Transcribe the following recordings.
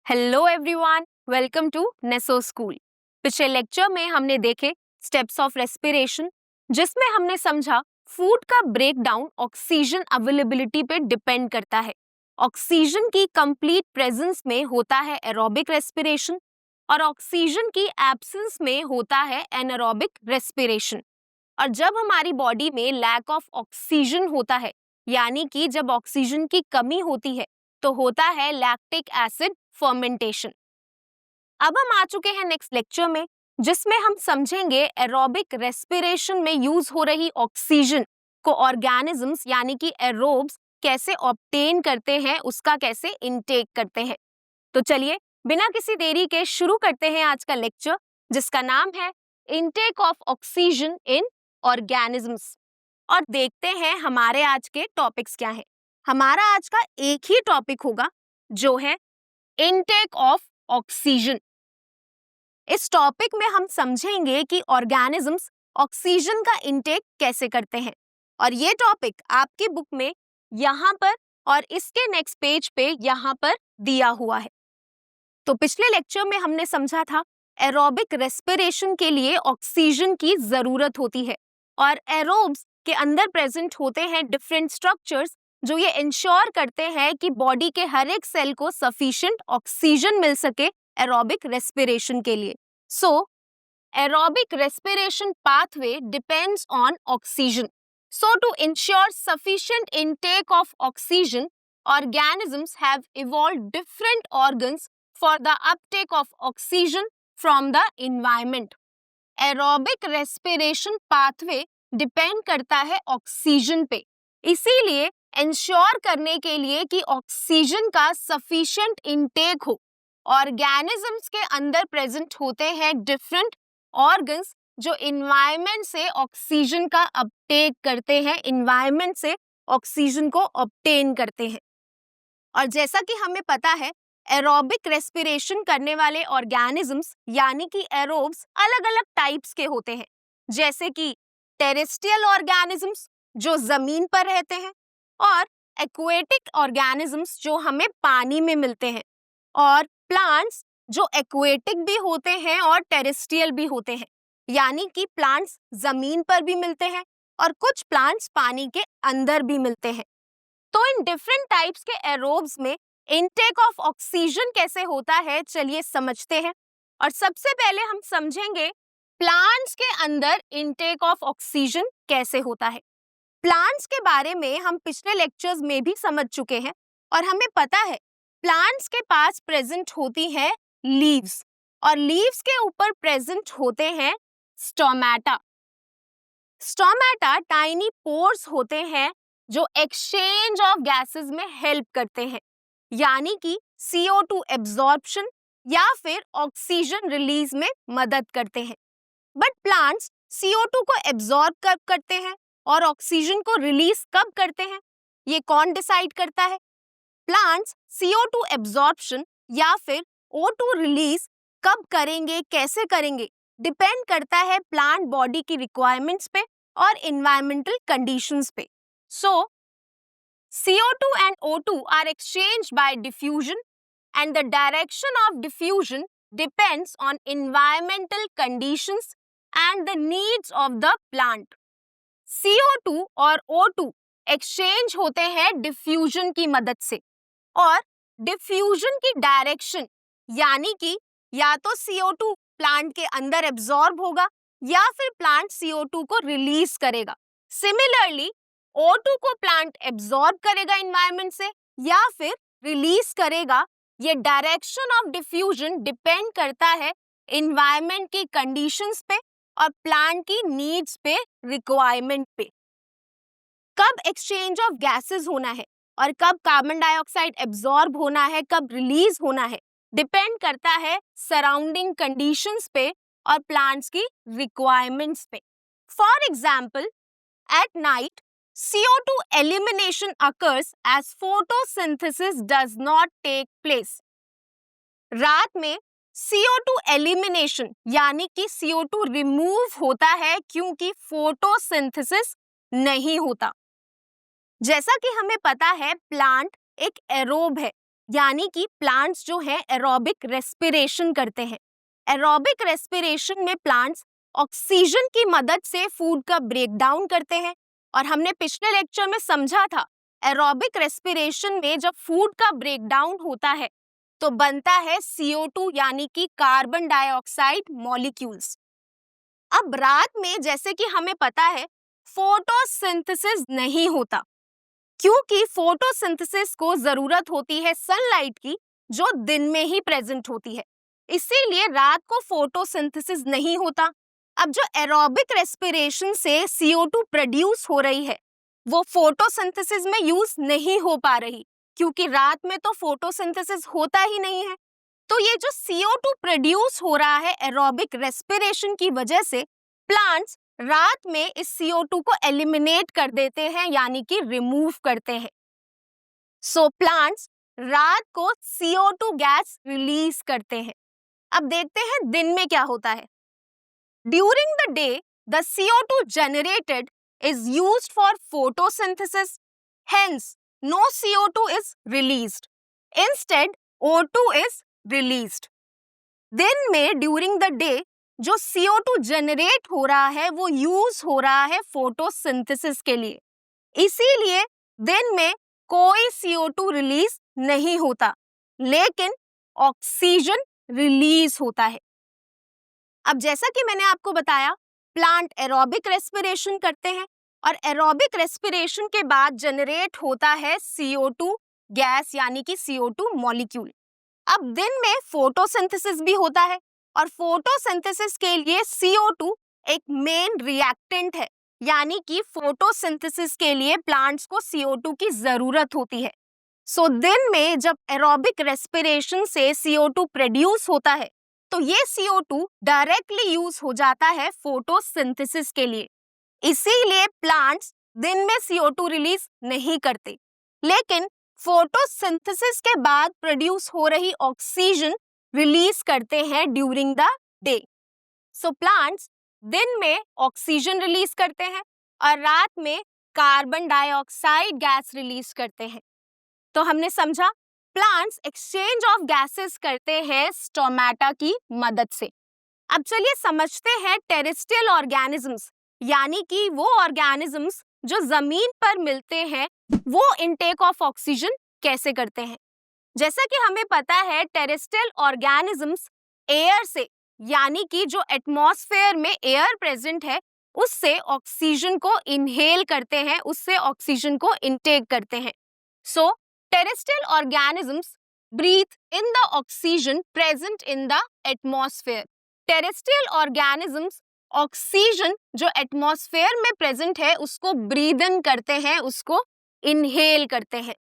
Hello everyone, welcome to Neso school. पिछले lecture में हमने देखे स्टेप्स ऑफ रेस्पिरेशन, जिसमें हमने समझा फूड का ब्रेकडाउन ऑक्सीजन अवेलेबिलिटी पे डिपेंड करता है। ऑक्सीजन की कंप्लीट प्रेजेंस में होता है एरोबिक रेस्पिरेशन और ऑक्सीजन की एब्सेंस में होता है एनारोबिक रेस्पिरेशन। और जब हमारी बॉडी में लैक ऑफ ऑक्सीजन होता है, यानी कि जब ऑक्सीजन की कमी होती है, तो होता है लैक्टिक एसिड फर्मेंटेशन। अब हम आ चुके हैं नेक्स्ट लेक्चर में, जिसमें हम समझेंगे एरोबिक रेस्पिरेशन में यूज हो रही ऑक्सीजन को ऑर्गेनिजम्स यानी कि एरोब्स कैसे ऑब्टेन करते हैं, उसका कैसे इनटेक करते हैं। तो चलिए बिना किसी देरी के शुरू करते हैं आज का लेक्चर, जिसका नाम है intake of oxygen in organisms. और देखते हैं हमारे आज के टॉपिक्स क्या है। हमारा आज का एक ही टॉपिक होगा, जो है इनटेक ऑफ ऑक्सीजन। इस टॉपिक में हम समझेंगे कि ऑर्गेनिजम्स ऑक्सीजन का इनटेक कैसे करते हैं। और ये टॉपिक आपकी बुक में यहाँ पर और इसके नेक्स्ट पेज पे यहाँ पर दिया हुआ है। तो पिछले लेक्चर में हमने समझा था एरोबिक रेस्पिरेशन के लिए ऑक्सीजन की जरूरत होती है, और एरोब्स के अंदर प्रेजेंट होते हैं डिफरेंट स्ट्रक्चर्स जो ये इंश्योर करते हैं कि बॉडी के हर एक सेल को सफिशिएंट ऑक्सीजन मिल सके एरोबिक रेस्पिरेशन के लिए। So aerobic respiration pathway depends on oxygen. So to ensure sufficient intake of oxygen, organisms have evolved different organs for the uptake of oxygen from the environment. Aerobic respiration pathway depend करता है oxygen पे, इसीलिए ensure करने के लिए कि oxygen का sufficient intake हो, ऑर्गेनिजम्स के अंदर प्रेजेंट होते हैं डिफरेंट ऑर्गन्स जो इन्वायरमेंट से ऑक्सीजन का अपटेक करते हैं, इन्वायरमेंट से ऑक्सीजन को ऑब्टेन करते हैं। और जैसा कि हमें पता है एरोबिक रेस्पिरेशन करने वाले ऑर्गेनिजम्स यानी कि एरोब्स अलग अलग टाइप्स के होते हैं, जैसे कि टेरेस्ट्रियल ऑर्गेनिजम्स जो जमीन पर रहते हैं, और एक्वेटिक ऑर्गेनिजम्स जो हमें पानी में मिलते हैं, और प्लांट्स जो एक्वेटिक भी होते हैं और टेरेस्ट्रियल भी होते हैं, यानी कि प्लांट्स जमीन पर भी मिलते हैं और कुछ प्लांट्स पानी के अंदर भी मिलते हैं। तो इन डिफरेंट टाइप्स के एरोब्स में इनटेक ऑफ ऑक्सीजन कैसे होता है, चलिए समझते हैं। और सबसे पहले हम समझेंगे प्लांट्स के अंदर इनटेक ऑफ ऑक्सीजन कैसे होता है। प्लांट्स के बारे में हम पिछले लेक्चर्स में भी समझ चुके हैं, और हमें पता है प्लांट्स के पास प्रेजेंट होती है लीव्स, और लीव्स के ऊपर प्रेजेंट होते हैं स्टोमेटा। स्टोमेटा टाइनी पोर्स होते हैं जो एक्सचेंज ऑफ गैसेस में हेल्प करते हैं, यानी कि CO2 एब्जॉर्प्शन या फिर ऑक्सीजन रिलीज में मदद करते हैं। बट प्लांट्स CO2 को एब्जॉर्ब कब करते हैं और ऑक्सीजन को रिलीज कब करते हैं, ये कौन डिसाइड करता है? प्लांट्स CO2 एब्जॉर्प्शन या फिर O2 रिलीज कब करेंगे, कैसे करेंगे, डिपेंड करता है प्लांट बॉडी की रिक्वायरमेंट्स पे और इन्वायरमेंटल कंडीशंस पे। So, CO2 and O2 are exchanged by diffusion, and the direction of diffusion depends on environmental conditions and the needs of the plant. CO2 और O2 एक्सचेंज होते हैं diffusion की मदद से, और डिफ्यूजन की डायरेक्शन यानी कि या तो CO2 प्लांट के अंदर एब्जॉर्ब होगा या फिर प्लांट CO2 को रिलीज करेगा। सिमिलरली O2 को प्लांट एब्जॉर्ब करेगा इन्वायरमेंट से या फिर रिलीज करेगा। ये डायरेक्शन ऑफ डिफ्यूजन डिपेंड करता है इन्वायरमेंट की कंडीशंस पे और प्लांट की नीड्स पे, रिक्वायरमेंट पे। कब एक्सचेंज ऑफ गैसेस होना है और कब कार्बन डाइऑक्साइड एब्जॉर्ब होना है, कब रिलीज होना है, डिपेंड करता है सराउंडिंग कंडीशंस पे और प्लांट्स की रिक्वायरमेंट्स पे। For example, at night CO2 elimination occurs as photosynthesis does not take place. रात में CO2 elimination यानी कि CO2 रिमूव होता है क्योंकि फोटोसिंथेसिस नहीं होता। जैसा कि हमें पता है प्लांट एक एरोब है, यानी कि प्लांट्स जो है एरोबिक रेस्पिरेशन करते हैं। एरोबिक रेस्पिरेशन में प्लांट्स ऑक्सीजन की मदद से फूड का ब्रेक डाउन करते हैं। और हमने पिछले लेक्चर में समझा था, एरोबिक रेस्पिरेशन में जब फूड का ब्रेक डाउन होता है तो बनता है CO2 यानी कि कार्बन डाइऑक्साइड मॉलिक्यूल्स। अब रात में जैसे कि हमें पता है फोटोसिंथेसिस नहीं होता, क्योंकि फोटोसिंथेसिस को जरूरत होती है सनलाइट की जो दिन में ही प्रेजेंट होती है, इसीलिए रात को फोटोसिंथेसिस नहीं होता। अब जो एरोबिक रेस्पिरेशन से CO2 प्रोड्यूस हो रही है वो फोटोसिंथेसिस में यूज नहीं हो पा रही, क्योंकि रात में तो फोटोसिंथेसिस होता ही नहीं है। तो ये जो CO2 प्रोड्यूस हो रहा है एरोबिक रेस्पिरेशन की वजह से, प्लांट्स रात में इस CO2 को एलिमिनेट कर देते हैं यानी कि रिमूव करते हैं। सो प्लांट्स रात को CO2 गैस रिलीज करते हैं। अब देखते हैं दिन में क्या होता है। During the day the CO2 generated is used for photosynthesis, hence no CO2 is released. Instead O2 is released. दिन में ड्यूरिंग द डे जो CO2 जनरेट हो रहा है वो यूज हो रहा है फोटोसिंथेसिस के लिए, इसीलिए दिन में कोई CO2 रिलीज नहीं होता, लेकिन ऑक्सीजन रिलीज होता है। अब जैसा कि मैंने आपको बताया, प्लांट एरोबिक रेस्पिरेशन करते हैं और एरोबिक रेस्पिरेशन के बाद जनरेट होता है CO2 गैस यानी कि CO2 मॉलिक्यूल। अब दिन में फोटोसिंथेसिस भी होता है और फोटोसिंथेसिस के लिए CO2 एक मेन रिएक्टेंट है, यानी कि फोटोसिंथेसिस के लिए प्लांट्स को CO2 की जरूरत होती है। सो दिन में जब एरोबिक रेस्पिरेशन से CO2 प्रोड्यूस होता है तो ये CO2 डायरेक्टली यूज हो जाता है फोटोसिंथेसिस के लिए, इसीलिए प्लांट्स दिन में CO2 रिलीज नहीं करते, लेकिन फोटोसिंथेसिस के बाद प्रोड्यूस हो रही ऑक्सीजन रिलीज करते हैं during the day. So plants दिन में ऑक्सीजन रिलीज करते हैं और रात में कार्बन डाइऑक्साइड गैस रिलीज करते हैं। तो हमने समझा प्लांट्स एक्सचेंज ऑफ गैसेस करते हैं स्टोमेटा की मदद से। अब चलिए समझते हैं टेरेस्ट्रियल ऑर्गेनिजम्स, यानी कि वो ऑर्गेनिजम्स जो जमीन पर मिलते हैं वो इनटेक ऑफ ऑक्सीजन कैसे करते हैं। जैसा कि हमें पता है टेरेस्ट्रियल ऑर्गेनिजम्स एयर से, यानी कि जो एटमॉस्फेयर में एयर प्रेजेंट है उससे ऑक्सीजन को इनहेल करते हैं, उससे ऑक्सीजन को इनटेक करते हैं। सो terrestrial organisms breathe in the oxygen present in the atmosphere. Terrestrial organisms oxygen जो एटमॉस्फेयर में प्रेजेंट है उसको ब्रीद इन करते हैं, उसको इनहेल करते हैं।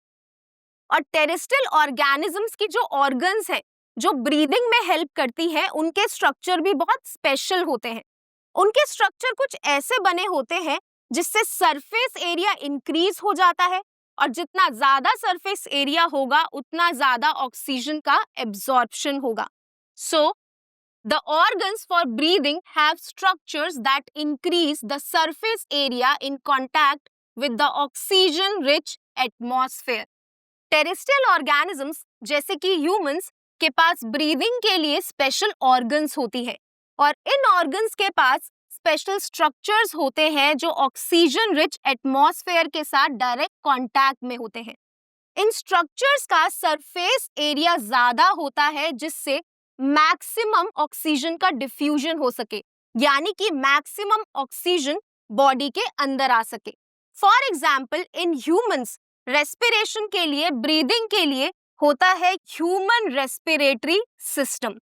और टेरेस्ट्रियल ऑर्गेनिजम्स की जो ऑर्गन्स हैं जो ब्रीदिंग में हेल्प करती है उनके स्ट्रक्चर भी बहुत स्पेशल होते हैं। उनके स्ट्रक्चर कुछ ऐसे बने होते हैं जिससे सरफेस एरिया इंक्रीज हो जाता है, और जितना ज्यादा सरफेस एरिया होगा उतना ज्यादा ऑक्सीजन का एब्जॉर्प्शन होगा। So the organs for breathing have structures that increase the surface area in contact with the oxygen rich atmosphere. Terrestrial organisms जैसे कि ह्यूमंस के पास ब्रीदिंग के लिए स्पेशल ऑर्गन्स होती है, और इन ऑर्गन्स के पास स्पेशल स्ट्रक्चर्स होते हैं जो ऑक्सीजन रिच एटमॉस्फेयर के साथ डायरेक्ट कांटेक्ट में होते हैं। इन स्ट्रक्चर्स का सरफेस एरिया ज्यादा होता है जिससे मैक्सिमम ऑक्सीजन का डिफ्यूजन हो सके, यानी कि मैक्सिमम ऑक्सीजन बॉडी के अंदर आ सके। For example in humans respiration के लिए, ब्रीदिंग के लिए होता है ह्यूमन रेस्पिरेटरी सिस्टम।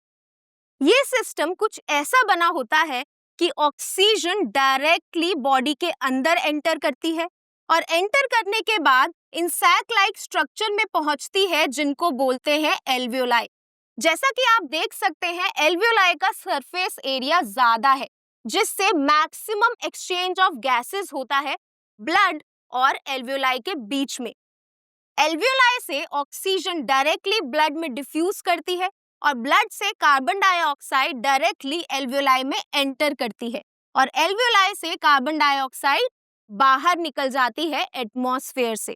ये सिस्टम कुछ ऐसा बना होता है कि ऑक्सीजन डायरेक्टली बॉडी के अंदर एंटर करती है और एंटर करने के बाद इन सैक लाइक स्ट्रक्चर में पहुंचती है जिनको बोलते हैं एल्वियोलाई। जैसा कि आप देख सकते हैं एल्वियोलाई का सरफेस एरिया ज्यादा है जिससे मैक्सिमम एक्सचेंज ऑफ गैसेस होता है ब्लड और एल्वियोलाई के बीच में। एल्वियोलाई से ऑक्सीजन डायरेक्टली ब्लड में डिफ्यूज करती है और ब्लड से कार्बन डाइऑक्साइड डायरेक्टली एल्वियोलाई में एंटर करती है, और एल्वियोलाई से कार्बन डाइऑक्साइड बाहर निकल जाती है एटमॉस्फेयर से।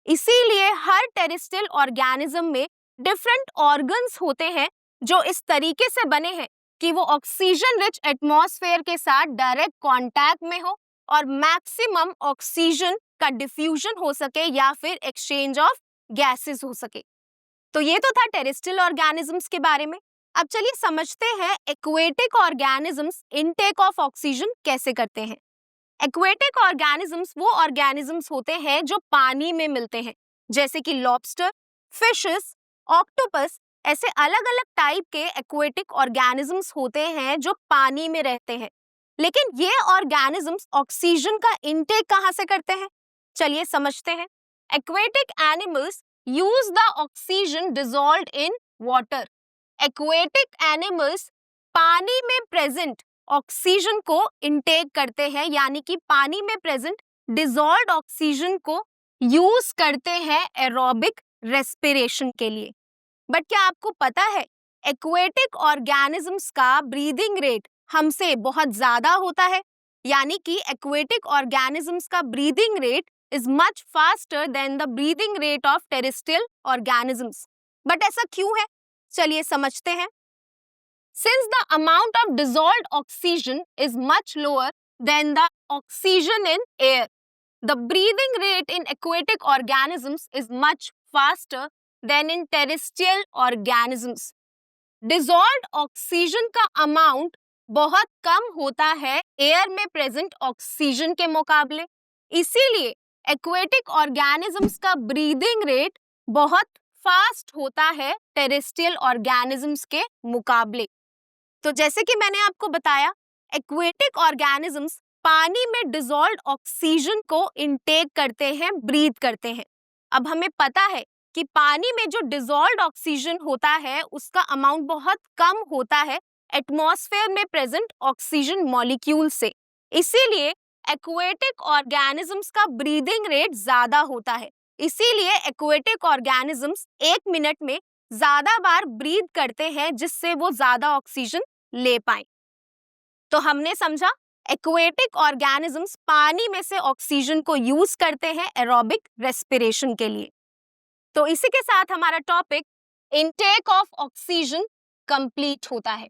इसीलिए हर टेरेस्ट्रियल ऑर्गेनिज्म में डिफरेंट ऑर्गन्स होते हैं जो इस तरीके से बने हैं कि वो ऑक्सीजन रिच एटमॉस्फेयर के साथ डायरेक्ट कांटेक्ट में हो और मैक्सिमम ऑक्सीजन का डिफ्यूजन हो सके या फिर एक्सचेंज ऑफ गैसेस हो सके। तो ये तो था टेरेस्ट्रियल ऑर्गेनिजम्स के बारे में। अब चलिए समझते हैं aquatic organisms intake of oxygen कैसे करते हैं। एक्वेटिक ऑर्गेनिजम्स वो ऑर्गेनिजम्स होते हैं जो पानी में मिलते हैं, जैसे कि लॉबस्टर, फिशेस, ऑक्टोपस। ऐसे अलग अलग टाइप के एक्वेटिक ऑर्गेनिजम्स होते हैं जो पानी में रहते हैं। लेकिन ये ऑर्गेनिजम्स ऑक्सीजन का इनटेक कहाँ से करते हैं, चलिए समझते हैं। Aquatic animals use the oxygen dissolved in water. Aquatic animals पानी में प्रेजेंट ऑक्सीजन को इनटेक करते हैं, यानी कि पानी में प्रेजेंट डिसॉल्व्ड ऑक्सीजन को यूज करते हैं एरोबिक रेस्पिरेशन के लिए। बट क्या आपको पता है एक्वेटिक ऑर्गेनिजम्स का ब्रीदिंग रेट हमसे बहुत ज्यादा होता है, यानी कि एक्वेटिक ऑर्गेनिजम्स का breathing rate is much faster than the breathing rate of terrestrial organisms. But ऐसा क्यों है, चलिए समझते हैं। Since the amount of dissolved oxygen is much lower than the oxygen in air, the breathing rate in aquatic organisms is much faster than in terrestrial organisms. Dissolved oxygen का amount बहुत कम होता है एयर में present oxygen के मुकाबले, इसीलिए aquatic organisms का breathing rate बहुत फास्ट होता है टेरेस्ट्रियल ऑर्गेनिजम्स के मुकाबले। तो जैसे कि मैंने आपको बताया, एक्वेटिक ऑर्गेनिजम्स पानी में डिसॉल्व्ड ऑक्सीजन को इनटेक करते हैं, ब्रीथ करते हैं। अब हमें पता है कि पानी में जो डिसॉल्व्ड ऑक्सीजन होता है उसका अमाउंट बहुत कम होता है एटमॉस्फेयर में प्रेजेंट ऑक्सीजन मॉलिक्यूल से, इसीलिए एक्वेटिक ऑर्गेनिजम्स का ब्रीदिंग रेट ज्यादा होता है। इसीलिए एक्वेटिक ऑर्गेनिजम्स 1 मिनट में ज्यादा बार ब्रीथ करते हैं जिससे वो ज्यादा ऑक्सीजन ले पाए। तो हमने समझा एक्वेटिक ऑर्गेनिजम्स पानी में से ऑक्सीजन को यूज करते हैं एरोबिक रेस्पिरेशन के लिए। तो इसी के साथ हमारा topic intake of oxygen complete होता है।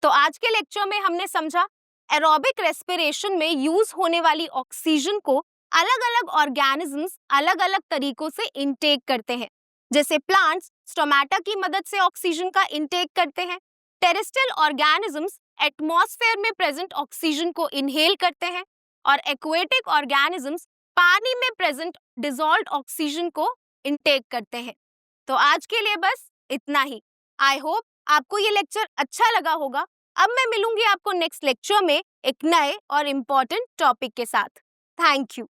तो आज के लेक्चर में हमने समझा एरोबिक रेस्पिरेशन में यूज होने वाली ऑक्सीजन को अलग अलग ऑर्गेनिजम्स अलग अलग तरीकों से इनटेक करते हैं। जैसे प्लांट्स स्टोमेटा की मदद से ऑक्सीजन का इनटेक करते हैं, टेरेस्ट्रियल ऑर्गेनिजम्स एटमॉस्फेयर में प्रेजेंट ऑक्सीजन को इनहेल करते हैं, और एक्वेटिक ऑर्गेनिजम्स पानी में प्रेजेंट डिसॉल्व्ड ऑक्सीजन को इनटेक करते हैं। तो आज के लिए बस इतना ही। आई होप आपको ये लेक्चर अच्छा लगा होगा। अब मैं मिलूंगी आपको नेक्स्ट लेक्चर में एक नए और इम्पोर्टेंट टॉपिक के साथ। Thank you.